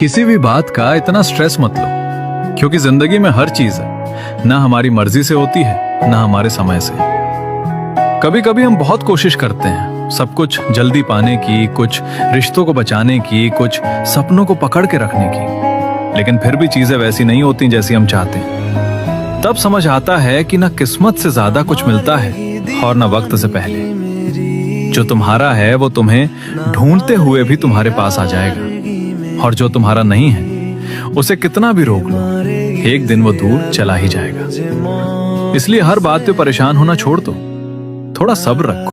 किसी भी बात का इतना स्ट्रेस मत लो, क्योंकि जिंदगी में हर चीज है ना हमारी मर्जी से होती है ना हमारे समय से। कभी कभी हम बहुत कोशिश करते हैं सब कुछ जल्दी पाने की, कुछ रिश्तों को बचाने की, कुछ सपनों को पकड़ के रखने की, लेकिन फिर भी चीजें वैसी नहीं होती जैसी हम चाहते हैं। तब समझ आता है कि ना किस्मत से ज्यादा कुछ मिलता है और ना वक्त से पहले। जो तुम्हारा है वो तुम्हें ढूंढते हुए भी तुम्हारे पास आ जाएगा, और जो तुम्हारा नहीं है उसे कितना भी रोक लो, एक दिन वो दूर चला ही जाएगा। इसलिए हर बात पे परेशान होना छोड़ दो, थोड़ा सब्र रखो।